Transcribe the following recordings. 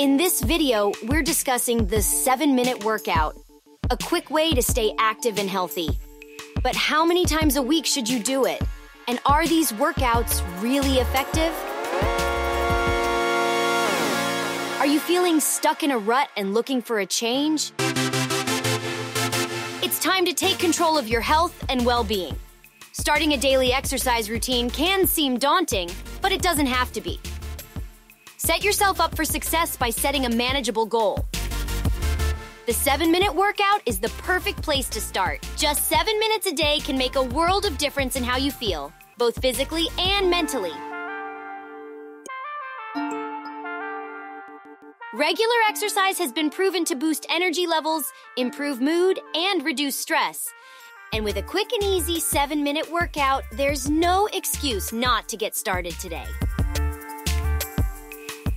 In this video, we're discussing the 7-minute workout, a quick way to stay active and healthy. But how many times a week should you do it? And are these workouts really effective? Are you feeling stuck in a rut and looking for a change? It's time to take control of your health and well-being. Starting a daily exercise routine can seem daunting, but it doesn't have to be. Set yourself up for success by setting a manageable goal. The 7-minute workout is the perfect place to start. Just 7 minutes a day can make a world of difference in how you feel, both physically and mentally. Regular exercise has been proven to boost energy levels, improve mood, and reduce stress. And with a quick and easy 7-minute workout, there's no excuse not to get started today.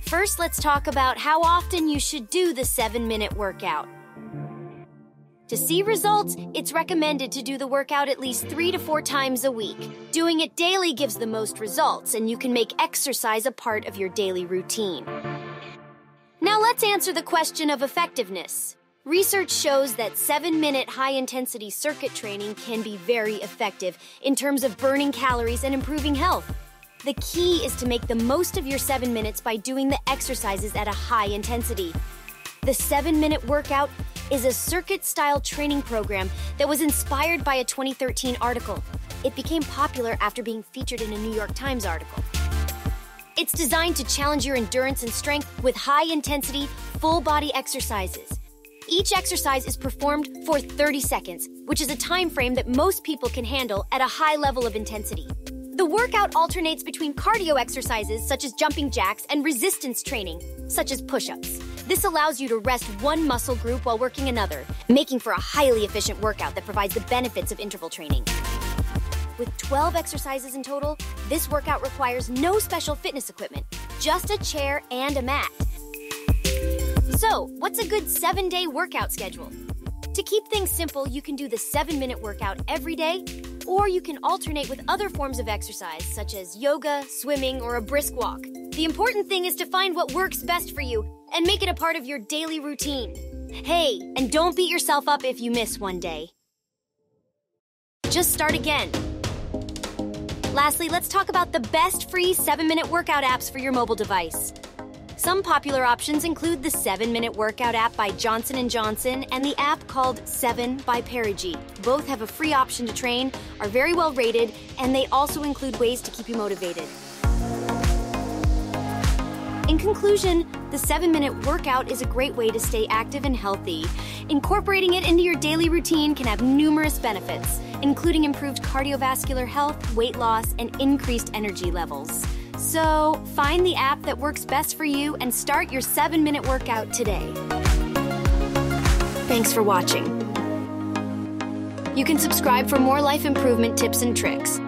First, let's talk about how often you should do the 7-minute workout. To see results, it's recommended to do the workout at least 3 to 4 times a week. Doing it daily gives the most results, and you can make exercise a part of your daily routine. Now let's answer the question of effectiveness. Research shows that 7-minute high-intensity circuit training can be very effective in terms of burning calories and improving health. The key is to make the most of your 7 minutes by doing the exercises at a high intensity. The 7-minute workout is a circuit-style training program that was inspired by a 2013 article. It became popular after being featured in a New York Times article. It's designed to challenge your endurance and strength with high-intensity, full-body exercises. Each exercise is performed for 30 seconds, which is a time frame that most people can handle at a high level of intensity. The workout alternates between cardio exercises, such as jumping jacks, and resistance training, such as push-ups. This allows you to rest one muscle group while working another, making for a highly efficient workout that provides the benefits of interval training. With 12 exercises in total, this workout requires no special fitness equipment, just a chair and a mat. So, what's a good 7-day workout schedule? To keep things simple, you can do the 7-minute workout every day, or you can alternate with other forms of exercise, such as yoga, swimming, or a brisk walk. The important thing is to find what works best for you and make it a part of your daily routine. Hey, and don't beat yourself up if you miss one day. Just start again. Lastly, let's talk about the best free 7-minute workout apps for your mobile device. Some popular options include the 7-minute workout app by Johnson & Johnson and the app called 7 by Perigee. Both have a free option to train, are very well rated, and they also include ways to keep you motivated. In conclusion, the 7-minute workout is a great way to stay active and healthy. Incorporating it into your daily routine can have numerous benefits, including improved cardiovascular health, weight loss, and increased energy levels. So, find the app that works best for you and start your 7-minute workout today. Thanks for watching. You can subscribe for more life improvement tips and tricks.